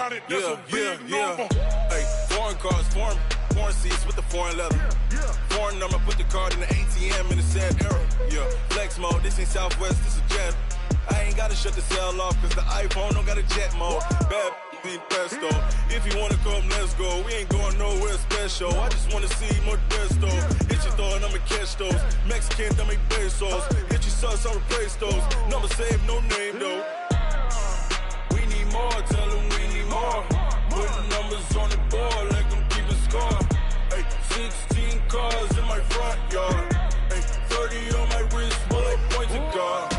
counted, that's a big number. Hey, foreign cars, foreign seats with the foreign leather. Foreign number, put the card in the ATM in the sad era. Yeah, flex mode, this ain't Southwest, this is Jet. I ain't gotta shut the cell off, cause the iPhone don't got a jet mode. Bad be pesto. If you wanna come, let's go. We ain't going nowhere special. I just wanna see more desto. Hit your throw and I'ma catch those. Mexican, dummy pesos. Hit your sus, I'll replace those. Number save, no name though. We need more, tell them we need more. Putting numbers on the board, let them keep a score. Hey, 16 cars in my front yard. Hey, 30 on my wrist, bullet point to God.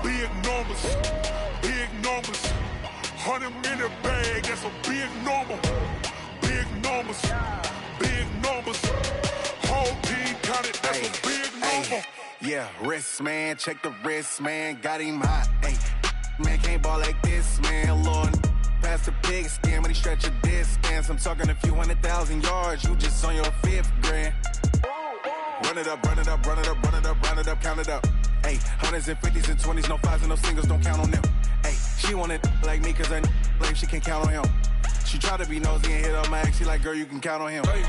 Big numbers, big numbers. 100 minute bag, that's a big number. Big numbers, big numbers. Whole team counted, that's a big number. Yeah, wrist man, check the wrist man, got him hot. Ay, man can't ball like this, man. Lord, past the pig skin when he stretch a distance. I'm talking a few 100,000 yards, you just on your 5th grand. Run it up, run it up, run it up, run it up, round it up, count it up. Ay, hundreds and 50s and 20s, no 5s and no singles, don't count on them. Ay, she wanted like me cause I like she can count on him. She tried to be nosy and hit up my ex, she like, girl, you can count on him. Hey,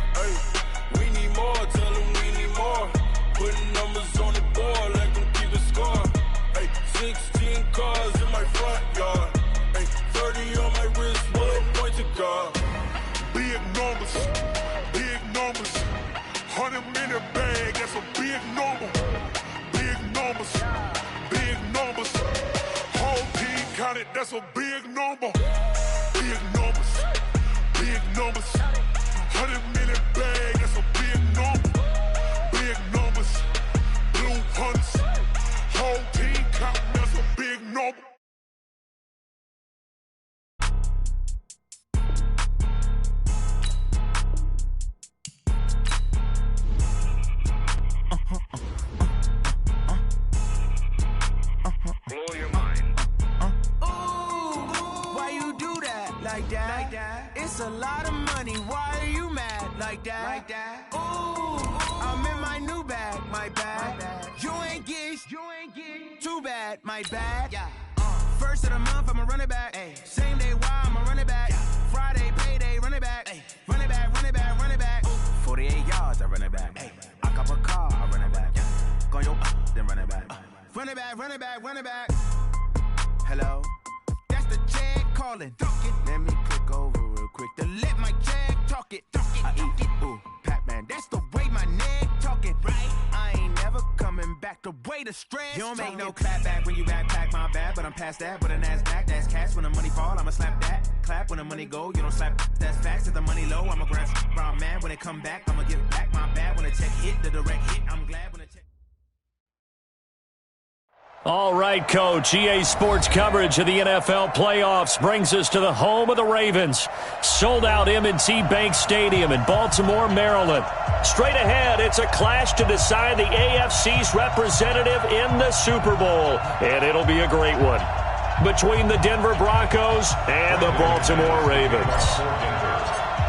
we need more, tell them we need more. Putting numbers on the board, let them keep a score. Hey, 16 cars in my front yard. Hey, 30 on my wrist, bullet point to God. Big numbers, big numbers. 100 minute bag, that's a big number. Big numbers, big numbers. Whole team counted, that's a big number. Big numbers, big numbers. 100 minute bag, that's a big number. Big numbers, blue hunts. Whole team counting, that's a big number. Blow your mind. Why you do that? Like that? It's a lot of money. Why are you mad? Like that? Ooh, I'm in my new bag. My bag. You ain't get. Too bad. My bag. First of the month, I'ma run it back. Same day, why I'ma run it back. Friday, payday, run it back. Run it back, run it back, run it back. 48 yards, I run it back. I cop a car, I run it back. Go your then run it back. Run it back, run it back, run it back. Hello? That's the check calling. Let me click over real quick to let my check talk it. I eat it, ooh, Pac-Man. That's the way my neck talking. Right? I ain't never coming back the way the stress. You don't make no clap back when you backpack my bad, but I'm past that. But a NASDAQ, that's cash. When the money fall, I'ma slap that. Clap when the money go, you don't slap. That's facts. If the money low, I'ma grab brown man. When it come back, I'ma give back my bad. When the check hit, the direct hit, I'm glad when the check. All right, Coach. EA Sports coverage of the NFL playoffs brings us to the home of the Ravens. Sold-out M&T Bank Stadium in Baltimore, Maryland. Straight ahead, it's a clash to decide the AFC's representative in the Super Bowl, and it'll be a great one, between the Denver Broncos and the Baltimore Ravens.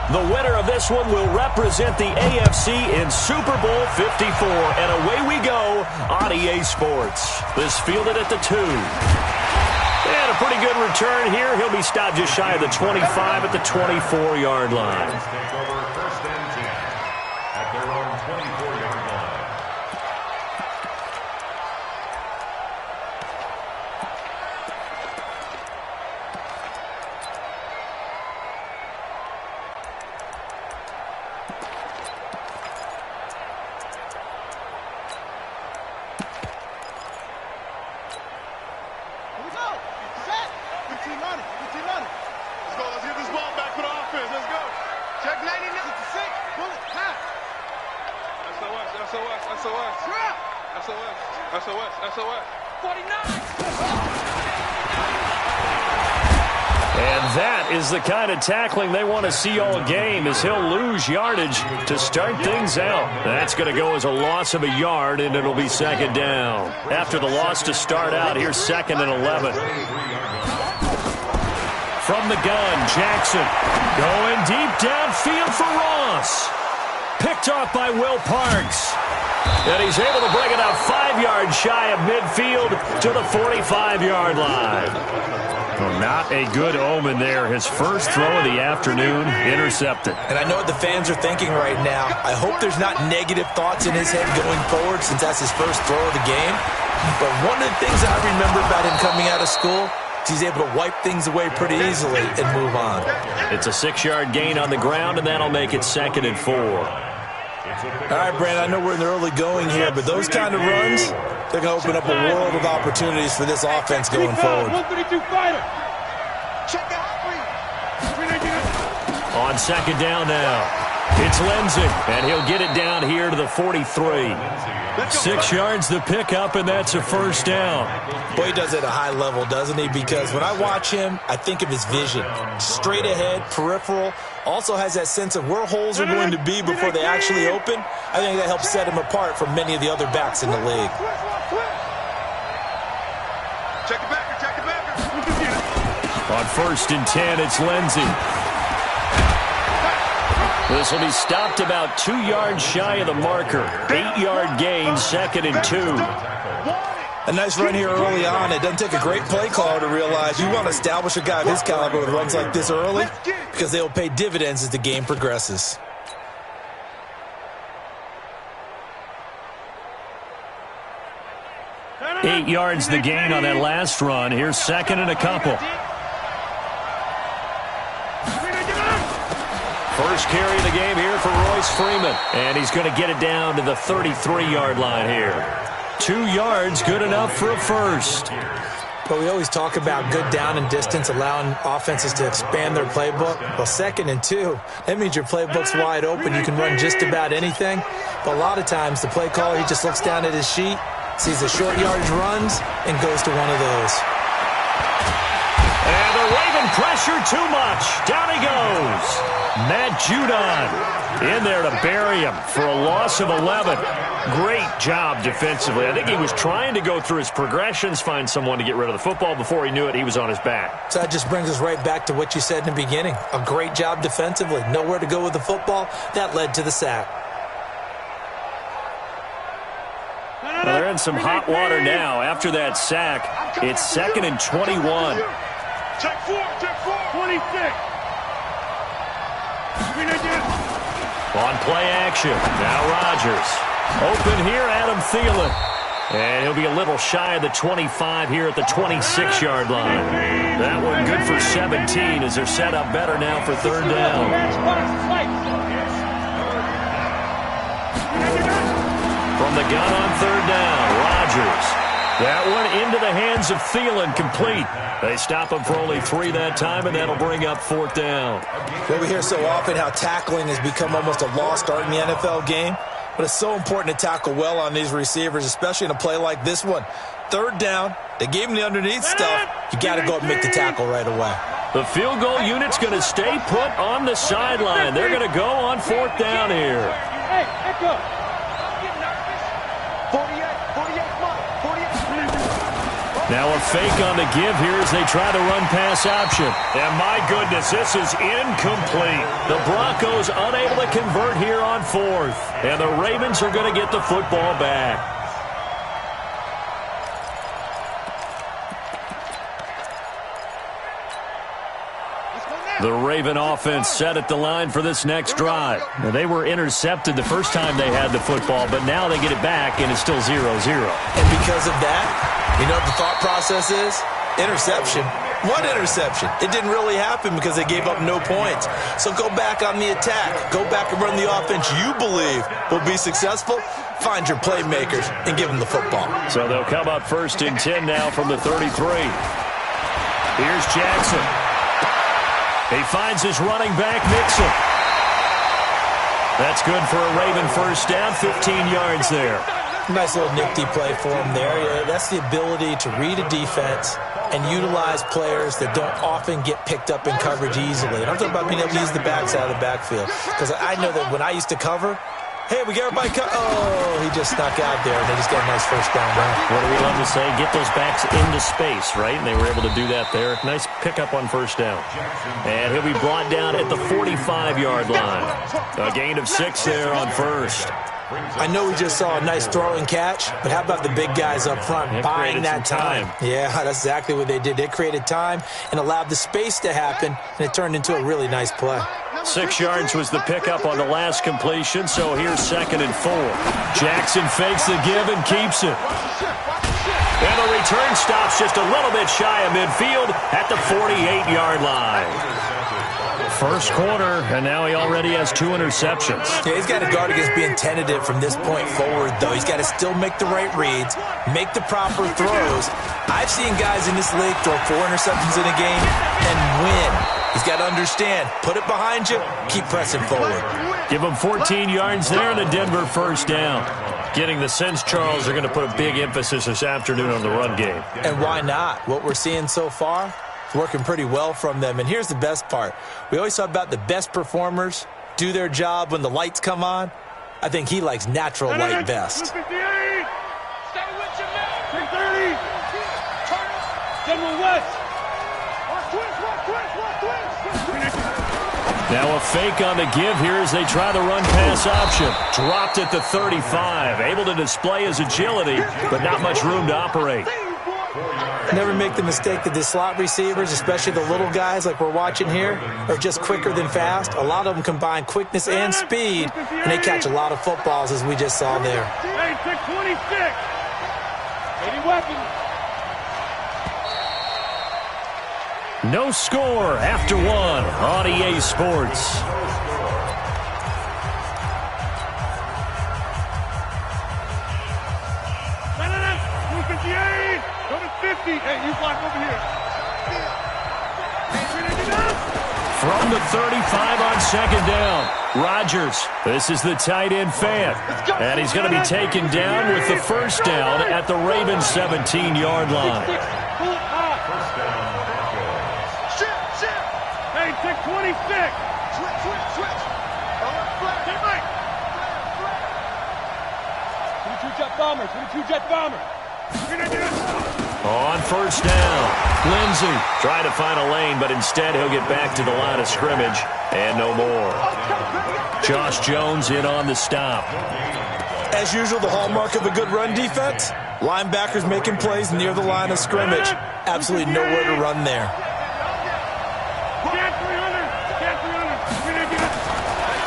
The winner of this one will represent the AFC in Super Bowl 54. And away we go on EA Sports. This fielded at the 2. And a pretty good return here. He'll be stopped just shy of the 25 at the 24-yard line. Take over first and 10 at their own 24-yard line. SOS. 49! And that is the kind of tackling they want to see all game, as he'll lose yardage to start things out. That's going to go as a loss of a yard, and it'll be second down. After the loss to start out, here's 2nd and 11. From the gun, Jackson going deep downfield for Ross. Picked off by Will Parks. And he's able to bring it out 5 yards shy of midfield to the 45-yard line. Well, not a good omen there. His first throw of the afternoon intercepted. And I know what the fans are thinking right now. I hope there's not negative thoughts in his head going forward since that's his first throw of the game. But one of the things I remember about him coming out of school is he's able to wipe things away pretty easily and move on. It's a 6-yard gain on the ground, and that'll make it 2nd and 4. All right, Brandon, I know we're in the early going here, but those kind of runs, they're going to open up a world of opportunities for this offense going forward. On 2nd down now, it's Lindsey, and he'll get it down here to the 43. 6 yards the pickup, and that's a 1st down. Boy, he does it at a high level, doesn't he? Because when I watch him, I think of his vision. Straight ahead, peripheral, also has that sense of where holes are going to be before they actually open. I think that helps set him apart from many of the other backs in the league. Check it back. On 1st and 10, it's Lindsey. This will be stopped about 2 yards shy of the marker. 8-yard gain, 2nd and 2. A nice run here early on. It doesn't take a great play caller to realize you want to establish a guy of his caliber with runs like this early because they will pay dividends as the game progresses. Eight yards the gain on that last run. Here's 2nd and a couple. First carry of the game here for Royce Freeman. And he's going to get it down to the 33-yard line here. 2 yards, good enough for a 1st. But we always talk about good down and distance, allowing offenses to expand their playbook. Well, 2nd and 2, that means your playbook's wide open. You can run just about anything. But a lot of times, the play caller, he just looks down at his sheet, sees the short yardage runs, and goes to one of those. And the Raven pressure too much. Down he goes. Matt Judon in there to bury him for a loss of 11. Great job defensively. I think he was trying to go through his progressions, find someone to get rid of the football. Before he knew it, he was on his back. So that just brings us right back to what you said in the beginning. A great job defensively. Nowhere to go with the football. That led to the sack. Well, they're in some hot water now. After that sack, it's 2nd and 21. Check 26. On play action, now Rodgers. Open here, Adam Thielen. And he'll be a little shy of the 25 here at the 26-yard line. That one good for 17 as they're set up better now for 3rd down. From the gun on 3rd down, Rodgers. That one into the hands of Thielen, complete. They stop him for only 3 that time, and that'll bring up 4th down. Well, we hear so often how tackling has become almost a lost art in the NFL game, but it's so important to tackle well on these receivers, especially in a play like this one. 3rd down, they gave him the underneath stuff. You got to go up and make the tackle right away. The field goal unit's going to stay put on the sideline. They're going to go on 4th down here. Hey, echo. Now a fake on the give here as they try to run pass option. And my goodness, this is incomplete. The Broncos unable to convert here on 4th. And the Ravens are going to get the football back. The Raven offense set at the line for this next drive. Now, they were intercepted the first time they had the football, but now they get it back, and it's still 0-0. And because of that, you know what the thought process is? Interception. What interception? It didn't really happen because they gave up no points. So go back on the attack. Go back and run the offense you believe will be successful. Find your playmakers and give them the football. So they'll come up 1st and 10 now from the 33. Here's Jackson. He finds his running back, Mixon. That's good for a Raven 1st down, 15 yards there. Nice little nifty play for him there. Yeah, that's the ability to read a defense and utilize players that don't often get picked up in coverage easily. And I'm talking about being able to use the backs out of the backfield. Because I know that when I used to cover, hey, we got everybody oh, he just snuck out there, and they just got a nice 1st down there. What do we love to say? Get those backs into space, right? And they were able to do that there. Nice pickup on 1st down. And he'll be brought down at the 45-yard line. A gain of 6 there on 1st. I know we just saw a nice throw and catch, but how about the big guys up front buying that time? Yeah, that's exactly what they did. They created time and allowed the space to happen, and it turned into a really nice play. 6 yards was the pickup on the last completion, so here's 2nd and 4. Jackson fakes the give and keeps it. And the return stops just a little bit shy of midfield at the 48-yard line. First quarter, and now he already has 2 interceptions. Yeah, he's got to guard against being tentative from this point forward, though. He's got to still make the right reads, make the proper throws. I've seen guys in this league throw 4 interceptions in a game and win. He's got to understand, put it behind you, keep pressing forward. Give him 14 yards there and a Denver first down. Getting the sense, Charles, are going to put a big emphasis this afternoon on the run game. And why not? What we're seeing so far, it's working pretty well from them. And here's the best part. We always talk about the best performers do their job when the lights come on. I think he likes natural light best. Stay with your man. 330. Denver West. Now a fake on the give here as they try the run-pass option. Dropped at the 35. Able to display his agility, but not much room to operate. Never make the mistake that the slot receivers, especially the little guys like we're watching here, are just quicker than fast. A lot of them combine quickness and speed, and they catch a lot of footballs, as we just saw there. Hey, 626. 80 weapons. No score after 1 on EA Sports. No. 258. Go to 50. Hey, you block over here. From the 35 on 2nd down. Rodgers, this is the tight end fan. And he's going to be taken down with the first down at the Ravens' 17-yard line. Hey, 626. Switch. Get right. 22 jet bomber. On first down, Lindsey trying to find a lane, but instead he'll get back to the line of scrimmage and no more. Josh Jones in on the stop. As usual, the hallmark of a good run defense, linebackers making plays near the line of scrimmage. Absolutely nowhere to run there.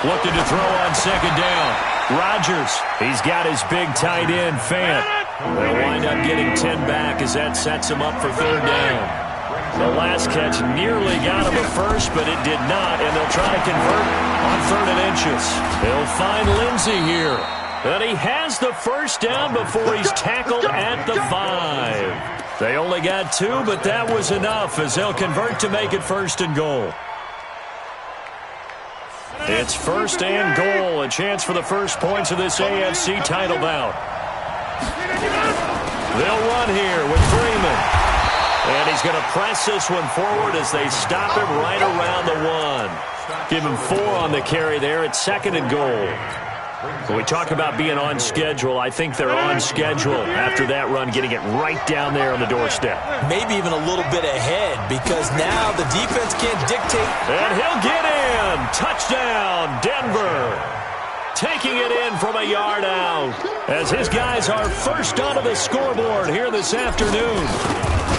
Looking to throw on 2nd down. Rodgers, he's got his big tight end, Fant. They'll wind up getting 10 back as that sets him up for 3rd down. The last catch nearly got him a first, but it did not, and they'll try to convert on 3rd and inches. They'll find Lindsey here. And he has the first down before he's tackled at the 5. They only got 2, but that was enough as they'll convert to make it 1st and goal. It's 1st and goal, a chance for the first points of this AFC title bout. They'll run here with Freeman. And he's going to press this one forward as they stop him right around the 1. Give him 4 on the carry there at 2nd and goal. When we talk about being on schedule, I think they're on schedule after that run, getting it right down there on the doorstep. Maybe even a little bit ahead because now the defense can't dictate. And he'll get in. Touchdown, Denver. Taking it in from a yard out as his guys are first onto the scoreboard here this afternoon.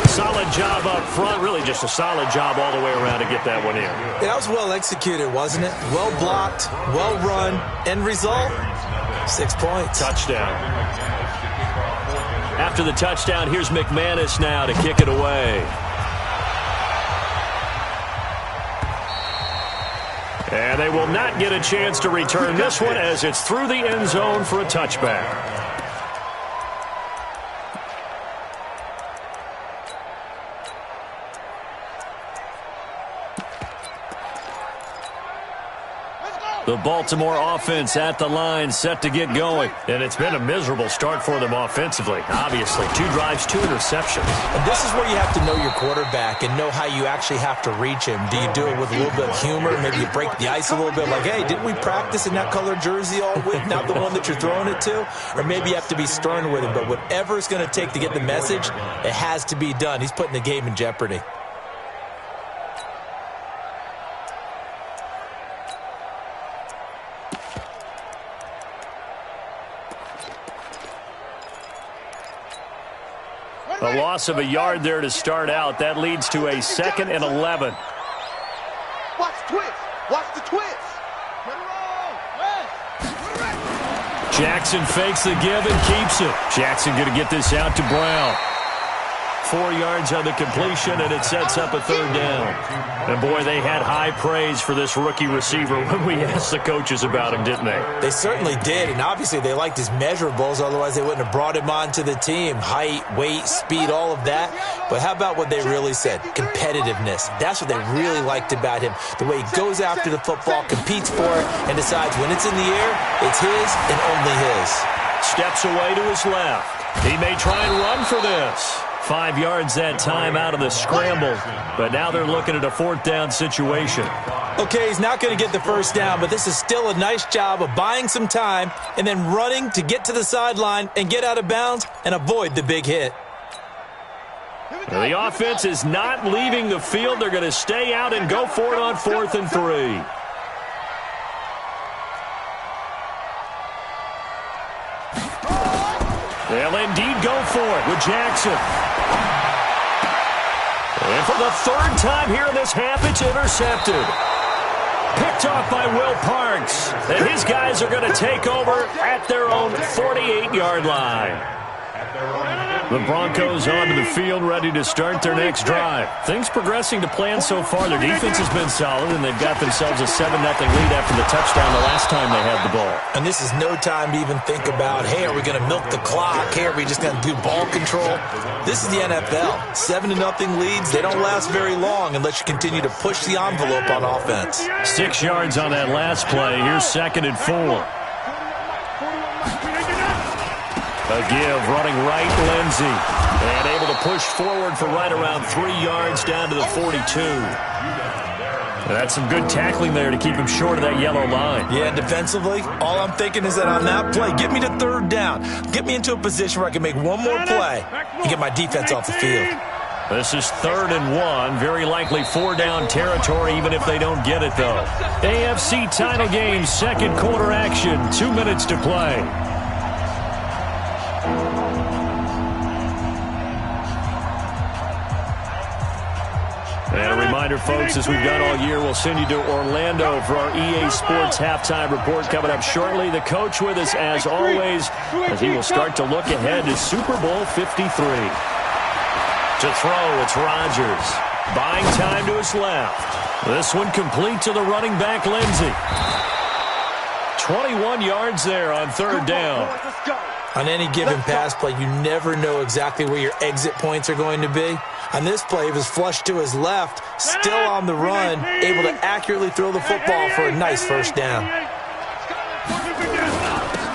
Solid job up front, really just a solid job all the way around to get that one in. That was well executed, wasn't it? Well blocked, well run. End result, 6 points. Touchdown. After the touchdown, here's McManus now to kick it away. And they will not get a chance to return this one as it's through the end zone for a touchback. The Baltimore offense at the line, set to get going. And it's been a miserable start for them offensively. Obviously, 2 drives, 2 interceptions. And this is where you have to know your quarterback and know how you actually have to reach him. Do you do it with a little bit of humor? Maybe you break the ice a little bit like, hey, didn't we practice in that color jersey all week? Not the one that you're throwing it to? Or maybe you have to be stern with him. But whatever it's going to take to get the message, it has to be done. He's putting the game in jeopardy. A loss of a yard there to start out. That leads to a 2nd and 11. Watch the twist. Watch the twist. Jackson fakes the give and keeps it. Jackson going to get this out to Brown. 4 yards on the completion, and it sets up a 3rd down. And, boy, they had high praise for this rookie receiver when we asked the coaches about him, didn't they? They certainly did, and obviously they liked his measurables. Otherwise, they wouldn't have brought him onto the team. Height, weight, speed, all of that. But how about what they really said? Competitiveness. That's what they really liked about him. The way he goes after the football, competes for it, and decides when it's in the air, it's his and only his. Steps away to his left. He may try and run for this. 5 yards that time out of the scramble, but now they're looking at a 4th down situation. Okay, he's not going to get the 1st down, but this is still a nice job of buying some time and then running to get to the sideline and get out of bounds and avoid the big hit. The offense is not leaving the field. They're going to stay out and go for it on 4th and 3. They'll indeed go for it with Jackson. And for the 3rd time here in this half, it's intercepted. Picked off by Will Parks. And his guys are going to take over at their own 48-yard line. The Broncos onto the field, ready to start their next drive. Things progressing to plan so far. Their defense has been solid, and they've got themselves a 7-0 lead after the touchdown the last time they had the ball. And this is no time to even think about, hey, are we going to milk the clock? Hey, are we just going to do ball control? This is the NFL. 7-0 leads, they don't last very long unless you continue to push the envelope on offense. 6 yards on that last play. Here's 2nd and 4. A give, running right, Lindsey. And able to push forward for right around 3 yards down to the 42. That's some good tackling there to keep him short of that yellow line. Yeah, and defensively, all I'm thinking is that on that play, get me to 3rd down. Get me into a position where I can make one more play and get my defense off the field. This is 3rd and 1. Very likely 4-down territory, even if they don't get it, though. AFC title game, 2nd quarter action. 2 minutes to play. And a reminder, folks, as we've done all year, we'll send you to Orlando for our EA Sports halftime report coming up shortly. The coach with us, as always, as he will start to look ahead to Super Bowl 53. To throw, it's Rodgers. Buying time to his left. This one complete to the running back, Lindsey. 21 yards there on 3rd down. On any given pass play, you never know exactly where your exit points are going to be. On this play, he was flushed to his left, still on the run, able to accurately throw the football for a nice 1st down.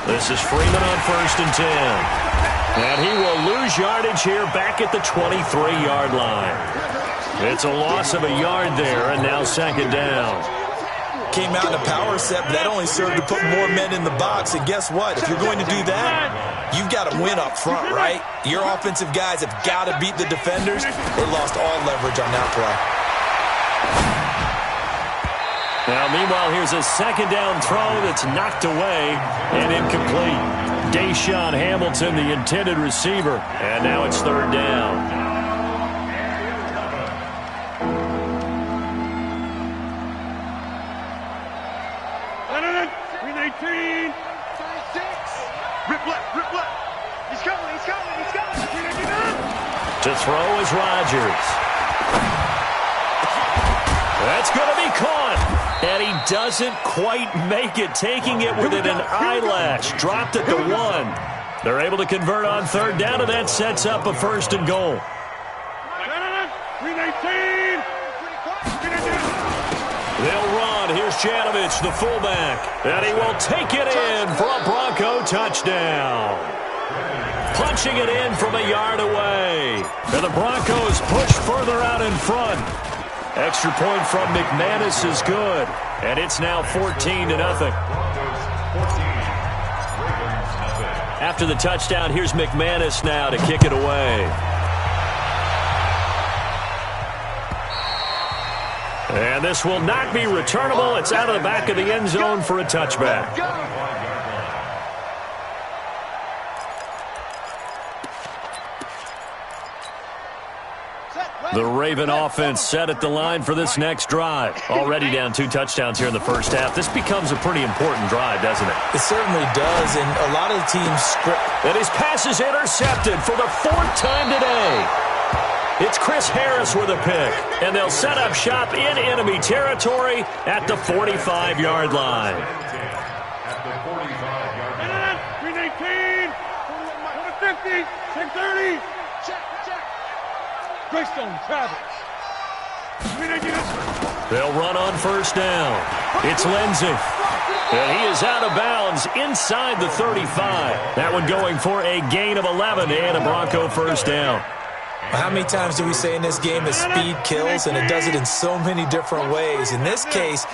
This is Freeman on 1st and 10. And he will lose yardage here back at the 23-yard line. It's a loss of a yard there, and now 2nd down. Came out in a power set, but that only served to put more men in the box. And guess what? If you're going to do that, you've got to win up front, right? Your offensive guys have got to beat the defenders. They lost all leverage on that play. Now, meanwhile, here's a 2nd down throw that's knocked away and incomplete. Deshaun Hamilton, the intended receiver. And now it's 3rd down. To throw is Rodgers. That's going to be caught. And he doesn't quite make it, taking it within an eyelash. Dropped at the 1. They're able to convert on 3rd down, and that sets up a 1st and goal. They'll run. Here's Janovich, the fullback. And he will take it in for a Bronco touchdown. Punching it in from a yard away. And the Broncos push further out in front. Extra point from McManus is good. And it's now 14-0. After the touchdown, here's McManus now to kick it away. And this will not be returnable. It's out of the back of the end zone for a touchback. The Raven offense set at the line for this next drive. Already down 2 touchdowns here in the first half. This becomes a pretty important drive, doesn't it? It certainly does, and a lot of the teams script. And his pass is intercepted for the 4th time today. It's Chris Harris with a pick, and they'll set up shop in enemy territory at the 45-yard line. At the 45-yard line. 319, 150, 630. Check. Greystone, Travis. 319. They'll run on first down. It's Lindsey. And he is out of bounds inside the 35. That one going for a gain of 11 and a Bronco first down. How many times do we say in this game that speed kills, and it does it in so many different ways? In this case,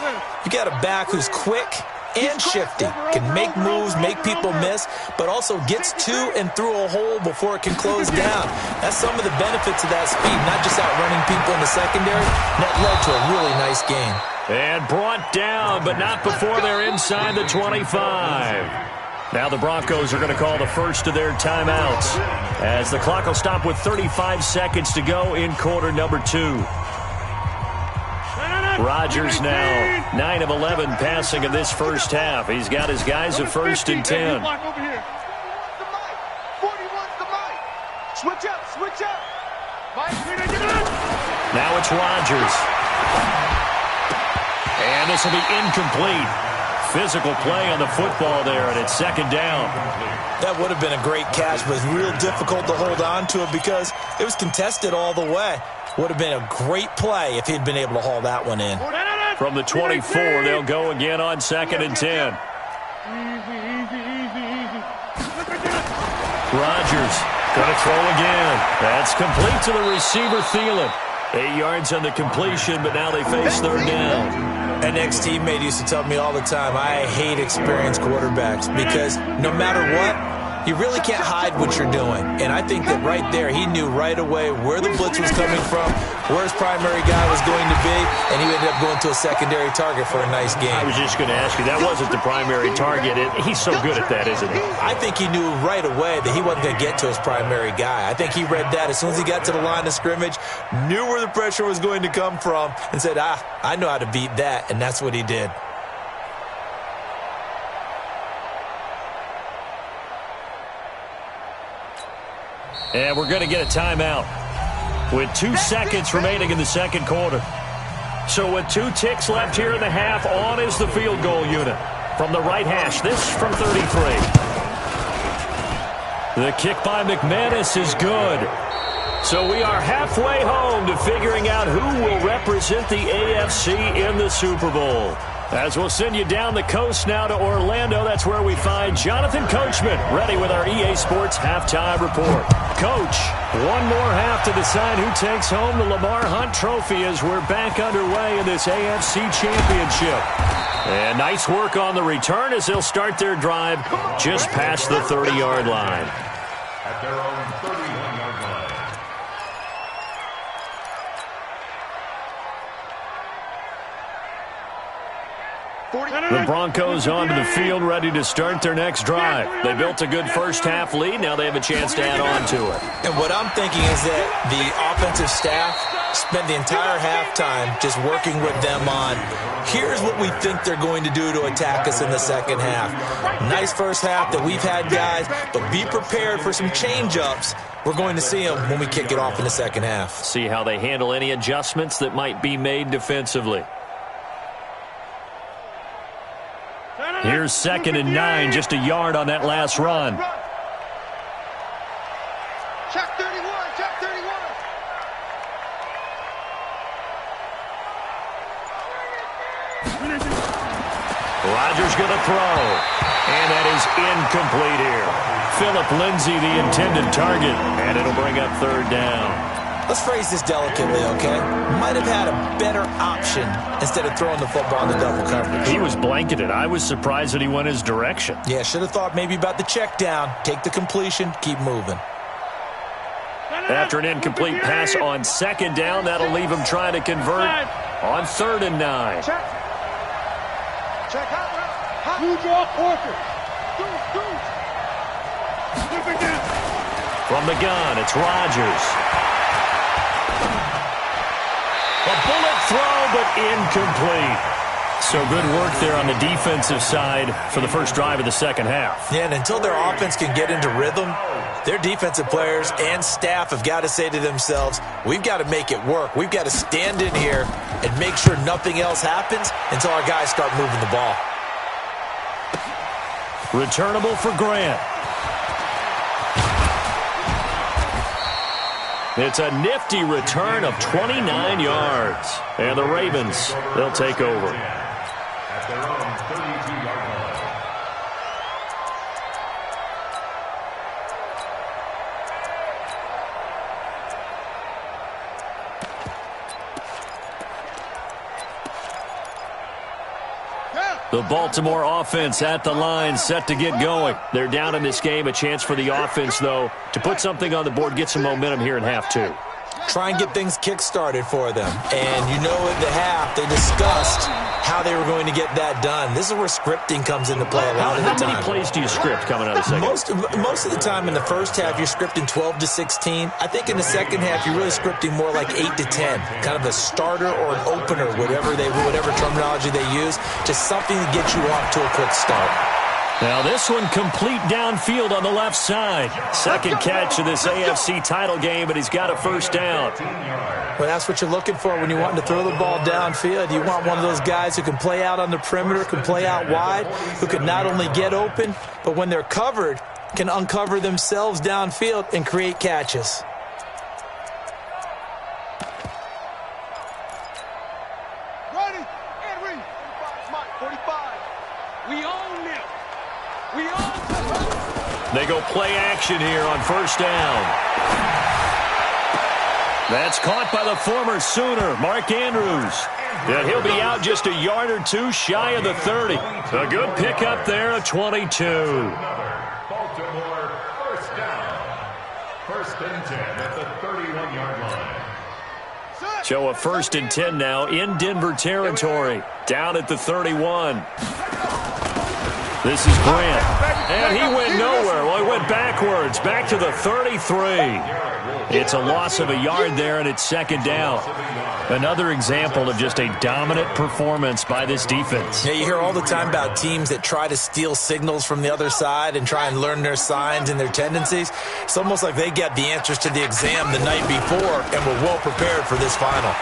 you got a back who's quick and shifty, can make moves, make people miss, but also gets to and through a hole before it can close down. That's some of the benefits of that speed, not just outrunning people in the secondary. And that led to a really nice game. And brought down, but not before they're inside the 25. Now the Broncos are going to call the first of their timeouts as the clock will stop with 35 seconds to go in quarter number 2. Rodgers now 9 of 11 passing in this first half. He's got his guys at 1st and 10. 41's the mic. Switch up. Now it's Rodgers. And this will be incomplete. Physical play on the football there, and it's 2nd down. That would have been a great catch, but it's real difficult to hold on to it because it was contested all the way. Would have been a great play if he'd been able to haul that one in. From the 24, they'll go again on 2nd and 10. Rodgers going to throw again. That's complete to the receiver, Thielen. 8 yards on the completion, but now they face 3rd down. An ex-teammate used to tell me all the time, I hate experienced quarterbacks because no matter what, you really can't hide what you're doing. And I think that right there, he knew right away where the blitz was coming from, where his primary guy was going to be, and he ended up going to a secondary target for a nice game. I was just going to ask you, that wasn't the primary target. He's so good at that, isn't he? I think he knew right away that he wasn't going to get to his primary guy. I think he read that as soon as he got to the line of scrimmage, knew where the pressure was going to come from, and said, I know how to beat that, and that's what he did. And we're going to get a timeout with 2 seconds remaining in the 2nd quarter. So with 2 ticks left here in the half, on is the field goal unit. From the right hash, this from 33. The kick by McManus is good. So we are halfway home to figuring out who will represent the AFC in the Super Bowl. As we'll send you down the coast now to Orlando, that's where we find Jonathan Coachman, ready with our EA Sports Halftime Report. Coach, one more half to decide who takes home the Lamar Hunt Trophy as we're back underway in this AFC Championship. And nice work on the return as they'll start their drive just past the 30-yard line. At their own 31-yard line. The Broncos onto the field ready to start their next drive. They built a good first half lead. Now they have a chance to add on to it. And what I'm thinking is that the offensive staff spent the entire halftime just working with them on, here's what we think they're going to do to attack us in the second half. Nice first half that we've had, guys, but be prepared for some change-ups. We're going to see them when we kick it off in the second half. See how they handle any adjustments that might be made defensively. Here's 2nd and 9, just a yard on that last run. Check 31, check 31. Rodgers going to throw. And that is incomplete here. Phillip Lindsay, the intended target, and it'll bring up 3rd down. Let's phrase this delicately, okay? Might have had a better option instead of throwing the football in the double coverage. He was blanketed. I was surprised that he went his direction. Yeah, should have thought maybe about the check down. Take the completion, keep moving. After an incomplete pass on 2nd down, that'll leave him trying to convert on 3rd and 9. Check out. Who draw Porter? From the gun, it's Rodgers. A bullet throw, but incomplete. So good work there on the defensive side for the first drive of the second half. Yeah, and until their offense can get into rhythm, their defensive players and staff have got to say to themselves, we've got to make it work. We've got to stand in here and make sure nothing else happens until our guys start moving the ball. Returnable for Grant. It's a nifty return of 29 yards. And the Ravens, they'll take over. At their own 32-yard line. The Baltimore offense at the line, set to get going. They're down in this game. A chance for the offense, though, to put something on the board, get some momentum here in half two. Try and get things kick-started for them. And you know at the half, they discussed how they were going to get that done. This is where scripting comes into play a lot of the time. How many plays do you script coming out of the second? Most of the time in the first half, you're scripting 12 to 16. I think in the second half, you're really scripting more like 8 to 10. Kind of a starter or an opener, whatever terminology they use. Just something to get you off to a quick start. Now this one complete downfield on the left side. Second catch of this AFC title game, but he's got a first down. Well, that's what you're looking for when you want to throw the ball downfield. You want one of those guys who can play out on the perimeter, can play out wide, who can not only get open, but when they're covered, can uncover themselves downfield and create catches. Ready and read. 45. We own them. We own them. They go play action here on first down. That's caught by the former Sooner, Mark Andrews. And he'll be out just a yard or two shy of the 30. A good pickup there of 22. Baltimore first down. First and 10 at the 31-yard line. So a first and 10 now in Denver territory. Down at the 31. This is Grant. And he went nowhere. Well, he went backwards. Back to the 33. It's a loss of a yard there, and it's second down. Another example of just a dominant performance by this defense. Yeah, you hear all the time about teams that try to steal signals from the other side and try and learn their signs and their tendencies. It's almost like they get the answers to the exam the night before and were well prepared for this final.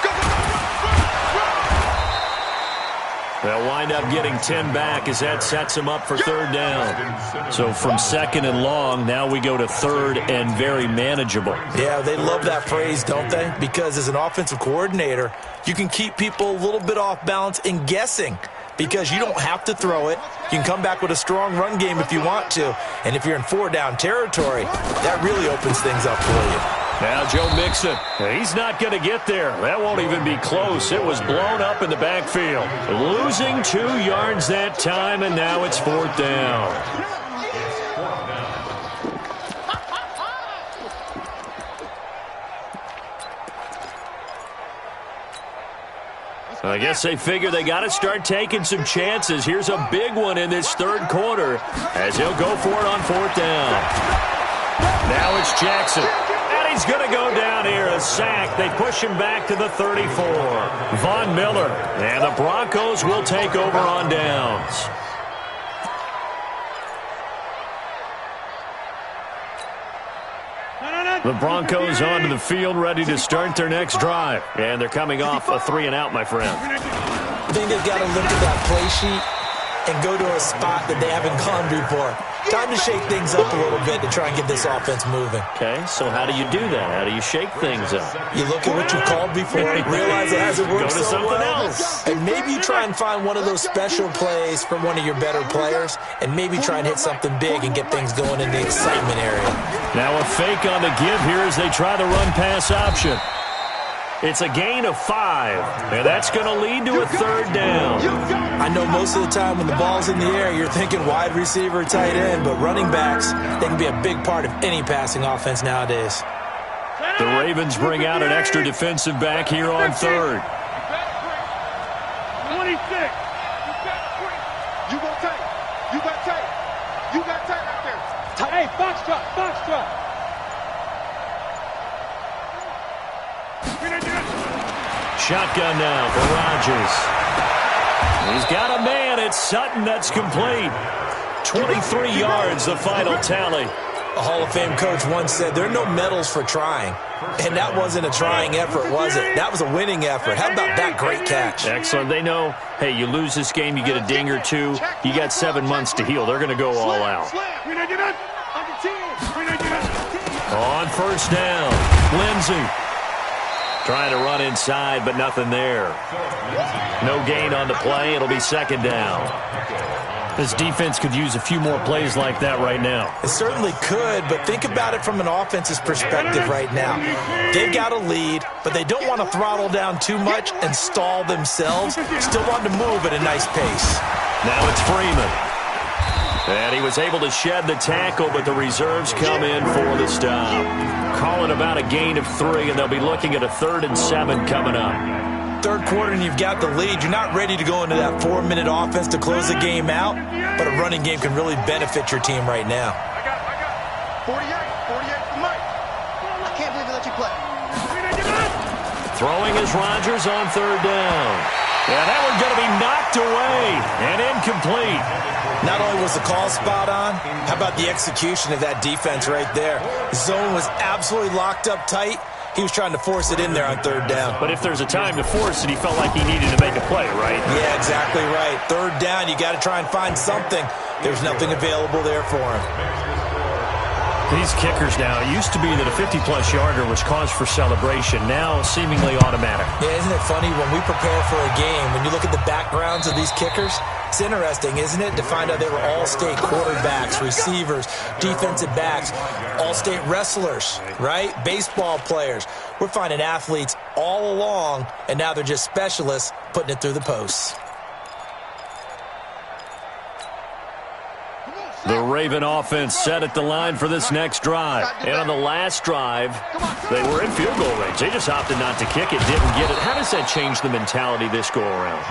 They'll wind up getting 10 back as that sets them up for third down. So from second and long, now we go to third and very manageable. Yeah, they love that phrase, don't they? Because as an offensive coordinator, you can keep people a little bit off balance and guessing because you don't have to throw it. You can come back with a strong run game if you want to. And if you're in four-down territory, that really opens things up for you. Now Joe Mixon, he's not going to get there. That won't even be close. It was blown up in the backfield. Losing 2 yards that time, and now it's fourth down. I guess they figure they got to start taking some chances. Here's a big one in this third quarter as he'll go for it on fourth down. Now it's Jackson. He's going to go down here, a sack. They push him back to the 34. Von Miller, and the Broncos will take over on downs. The Broncos onto the field, ready to start their next drive. And they're coming off a 3-and-out, my friend. I think they've got to look at that play sheet and go to a spot that they haven't gone before. Time to shake things up a little bit to try and get this offense moving. Okay, so how do you do that? How do you shake things up? You look at what you called before, realize it hasn't worked so something well. else. And maybe you try and find one of those special plays from one of your better players, and maybe try and hit something big and get things going in the excitement area. Now a fake on the give here as they try the run-pass option. It's a gain of 5, and that's going to lead to a third down. I know most of the time when the ball's in the air, you're thinking wide receiver, tight end, but running backs, they can be a big part of any passing offense nowadays. The Ravens bring out an extra defensive back here on third. 26. You got tape. You got tape. You got tape out there. Hey, foxtrot. Shotgun now for Rodgers. He's got a man. It's Sutton. That's complete. 23 yards, the final tally. A Hall of Fame coach once said, there are no medals for trying. And that wasn't a trying effort, was it? That was a winning effort. How about that great catch? Excellent. They know, hey, you lose this game, you get a ding or two. You got 7 months to heal. They're going to go all out. On first down, Lindsey. Trying to run inside, but nothing there. No gain on the play. It'll be second down. This defense could use a few more plays like that right now. It certainly could, but think about it from an offense's perspective right now. They've got a lead, but they don't want to throttle down too much and stall themselves. Still want to move at a nice pace. Now it's Freeman. And he was able to shed the tackle, but the reserves come in for the stop. Call it about a gain of 3, and they'll be looking at a 3rd and 7 coming up. Third quarter and you've got the lead. You're not ready to go into that 4-minute offense to close the game out, but a running game can really benefit your team right now. I got 48 for Mike. I can't believe they let you play. Throwing is Rodgers on 3rd down. Yeah, that one's going to be knocked away and incomplete. Not only was the call spot on, how about the execution of that defense right there? The zone was absolutely locked up tight. He was trying to force it in there on 3rd down. But if there's a time to force it, he felt like he needed to make a play, right? Yeah, exactly right. 3rd down, you got to try and find something. There's nothing available there for him. These kickers now, it used to be that a 50-plus yarder was cause for celebration. Now, seemingly automatic. Yeah, isn't it funny when we prepare for a game, when you look at the backgrounds of these kickers, it's interesting, isn't it, to find out they were all-state quarterbacks, receivers, defensive backs, all-state wrestlers, right? Baseball players. We're finding athletes all along, and now they're just specialists putting it through the posts. The Raven offense set at the line for this next drive. And on the last drive, they were in field goal range. They just opted not to kick it, didn't get it. How does that change the mentality this go-around?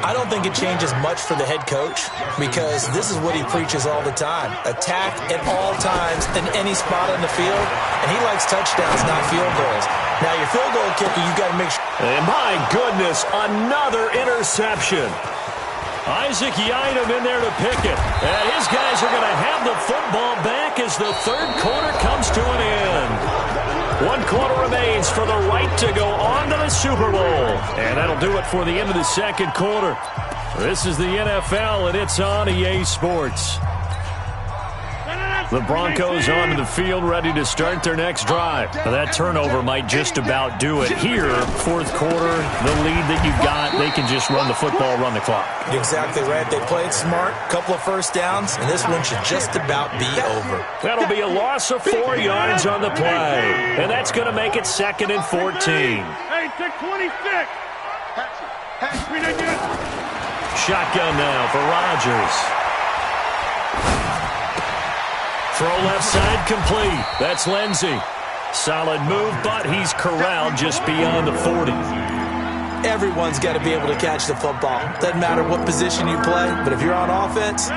I don't think it changes much for the head coach because this is what he preaches all the time. Attack at all times in any spot on the field, and he likes touchdowns, not field goals. Now, your field goal kicker, you've got to make sure. And my goodness, another interception. Isaac Yiadom in there to pick it. And his guys are going to have the football back as the 3rd quarter comes to an end. 1 quarter remains for the right to go on to the Super Bowl. And that'll do it for the end of the 2nd quarter. This is the NFL, and it's on EA Sports. The Broncos onto the field, ready to start their next drive. Now that turnover might just about do it. Here, 4th quarter, the lead that you've got, they can just run the football, run the clock. Exactly right. They played smart, couple of first downs, and this one should just about be over. That'll be a loss of 4 yards on the play. And that's going to make it 2nd and 14. Hey, take 26. Shotgun now for Rodgers. Throw left side complete. That's Lindsey. Solid move, but he's corralled just beyond the 40. Everyone's got to be able to catch the football. Doesn't matter what position you play, but if you're on offense,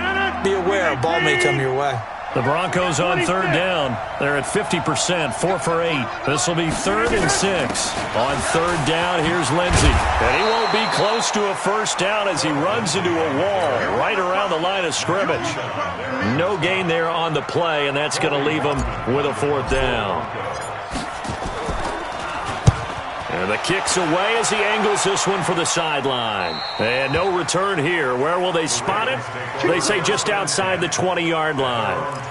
be aware a ball may come your way. The Broncos on 3rd down. They're at 50%, 4 for 8. This will be 3rd and 6. On 3rd down, here's Lindsey. And he won't be close to a first down as he runs into a wall right around the line of scrimmage. No gain there on the play, and that's going to leave him with a 4th down. And the kick's away as he angles this one for the sideline. And no return here. Where will they spot it? They say just outside the 20-yard line.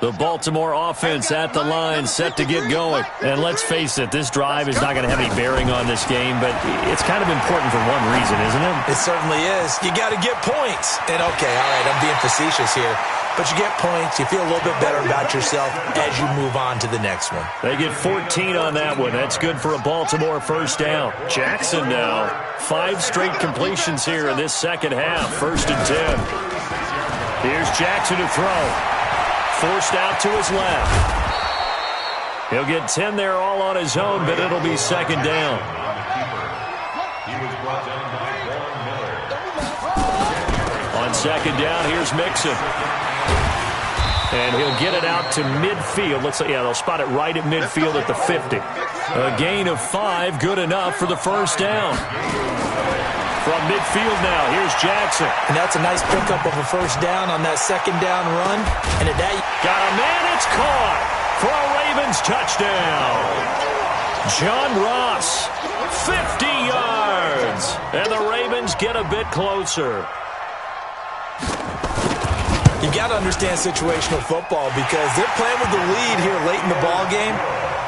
The Baltimore offense at the line, set to get going. And let's face it, this drive is not going to have any bearing on this game, but it's kind of important for one reason, isn't it? It certainly is. You got to get points. And, okay, all right, I'm being facetious here. But you get points, you feel a little bit better about yourself as you move on to the next one. They get 14 on that one. That's good for a Baltimore first down. Jackson now, 5 straight completions here in this second half. 1st and 10. Here's Jackson to throw. Forced out to his left. He'll get 10 there all on his own, but it'll be 2nd down. He was brought down by Von Miller. On second down, here's Mixon. And he'll get it out to midfield. They'll spot it right at midfield at the 50. A gain of 5, good enough for the first down. From midfield now, here's Jackson. And that's a nice pickup of a first down on that second down run. And at that, got a man, it's caught for a Ravens touchdown. John Ross, 50 yards. And the Ravens get a bit closer. You got to understand situational football because they're playing with the lead here late in the ball game.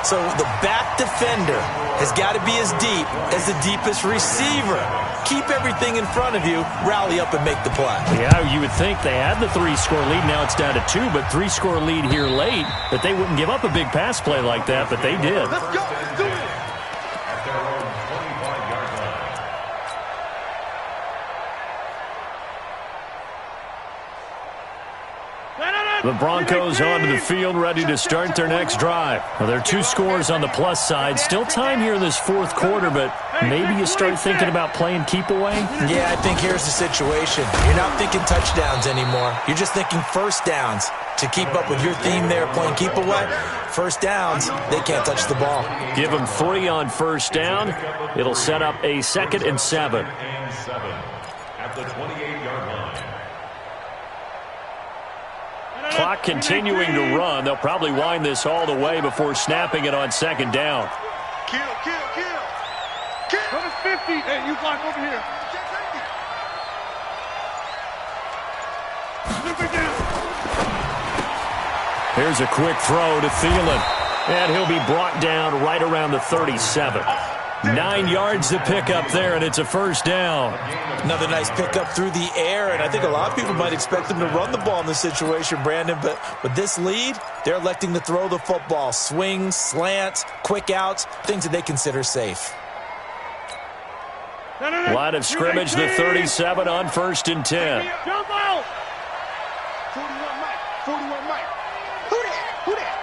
So the back defender has got to be as deep as the deepest receiver. Keep everything in front of you, rally up and make the play. Yeah, you would think they had the 3-score lead. Now it's down to 2, but 3-score lead here late, that they wouldn't give up a big pass play like that, but they did. Let's go. Let's do it. At their own 25-yard line. The Broncos onto the field, ready to start their next drive. Well, there are 2 scores on the plus side. Still time here in this fourth quarter, but maybe you start thinking about playing keep away? Yeah, I think here's the situation. You're not thinking touchdowns anymore. You're just thinking first downs. To keep up with your theme there, playing keep away, first downs, they can't touch the ball. Give them 3 on first down. It'll set up a 2nd and 7. At the 28-yard line. Clock continuing to run. They'll probably wind this all the way before snapping it on second down. Kill. Number 50. Hey, you block over here. Here's a quick throw to Thielen. And he'll be brought down right around the 37. 9 yards to pick up there, and it's a first down. Another nice pickup through the air, and I think a lot of people might expect them to run the ball in this situation, Brandon, but with this lead, they're electing to throw the football. Swings, slants, quick outs, things that they consider safe. Line of scrimmage, the 37 on 1st and 10. Jump out. 41 Mike. Who that?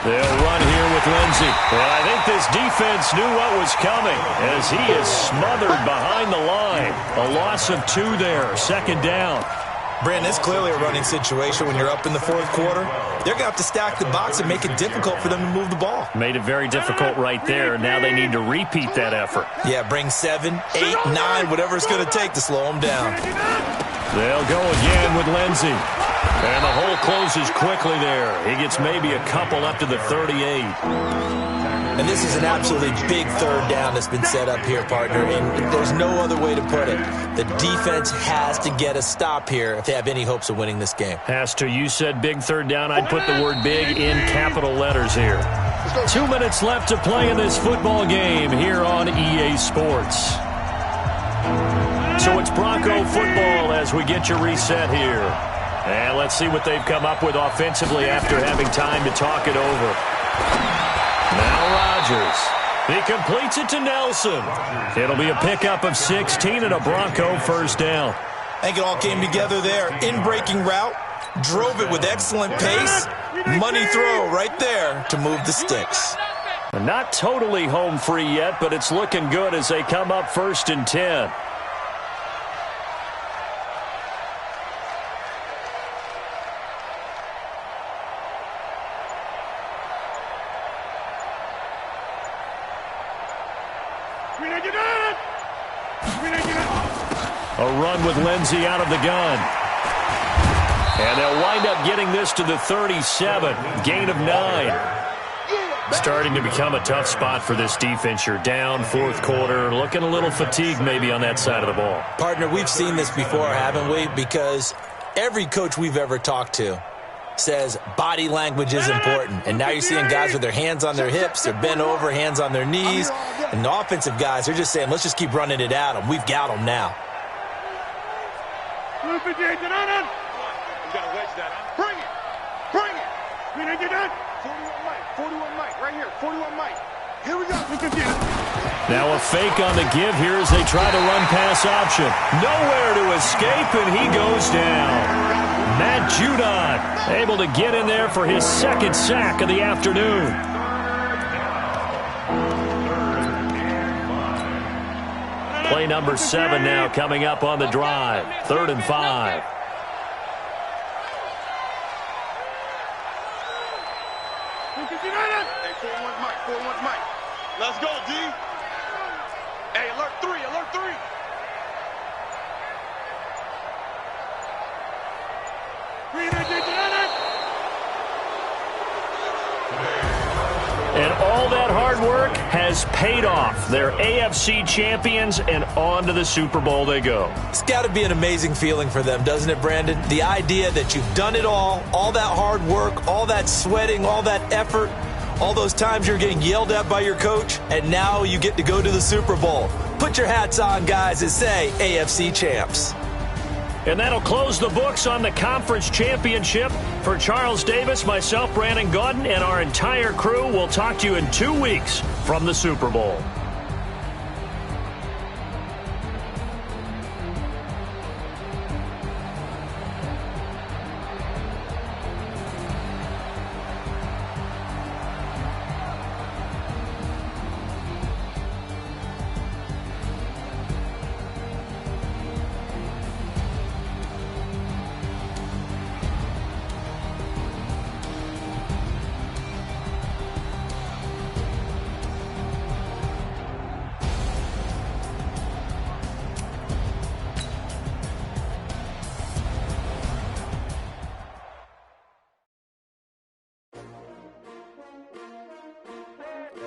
They'll run here with Lindsey. And I think this defense knew what was coming as he is smothered behind the line. A loss of 2 there, 2nd down. Brandon, it's clearly a running situation when you're up in the fourth quarter. They're going to have to stack the box and make it difficult for them to move the ball. Made it very difficult right there. Now they need to repeat that effort. Yeah, bring 7, 8, 9, whatever it's going to take to slow them down. They'll go again with Lindsey. And the hole closes quickly there. He gets maybe a couple up to the 38. And this is an absolutely big third down that's been set up here, partner, and there's no other way to put it. The defense has to get a stop here if they have any hopes of winning this game. Has to. You said big third down. I'd put the word big in capital letters here. 2 minutes left to play in this football game here on EA Sports. So it's Bronco football as we get you reset here. And let's see what they've come up with offensively after having time to talk it over. Now Rodgers. He completes it to Nelson. It'll be a pickup of 16 and a Bronco first down. I think it all came together there. In-breaking route. Drove it with excellent pace. Money throw right there to move the sticks. Not totally home free yet, but it's looking good as they come up 1st and 10. A run with Lindsey out of the gun. And they'll wind up getting this to the 37. Gain of 9. Starting to become a tough spot for this defense. You're down, fourth quarter. Looking a little fatigued maybe on that side of the ball. Partner, we've seen this before, haven't we? Because every coach we've ever talked to says body language is important. And now you're seeing guys with their hands on their hips, they're bent over, hands on their knees. And the offensive guys, they're just saying, let's just keep running it at them. We've got them now. You gotta wedge that, huh? Bring it! 41 Mike, right here. 41 Mike. Here we go. Now a fake on the give here as they try to run pass option. Nowhere to escape, and he goes down. Matt Judon able to get in there for his 2nd sack of the afternoon. Play number 7 now coming up on the drive. 3rd and 5. Hey, 4-1 Mike, 4-1 Mike. Let's go, D. Hey, alert 3, alert 3. And all that hard work has paid off. They're AFC champions, and on to the Super Bowl they go. It's got to be an amazing feeling for them, doesn't it, Brandon? The idea that you've done it all that hard work, all that sweating, all that effort, all those times you're getting yelled at by your coach, and now you get to go to the Super Bowl. Put your hats on, guys, and say AFC champs. And that'll close the books on the conference championship. For Charles Davis, myself, Brandon Gaudin, and our entire crew, we'll talk to you in 2 weeks from the Super Bowl.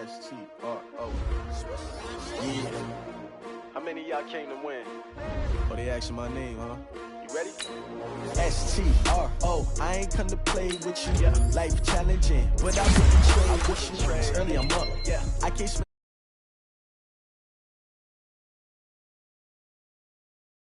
S-T-R-O. Yeah. How many of y'all came to win? Oh, they asking my name, huh? You ready? S-T-R-O. I ain't come to play with you. Life challenging, but I wouldn't trade with you. Early I'm up. I can't spend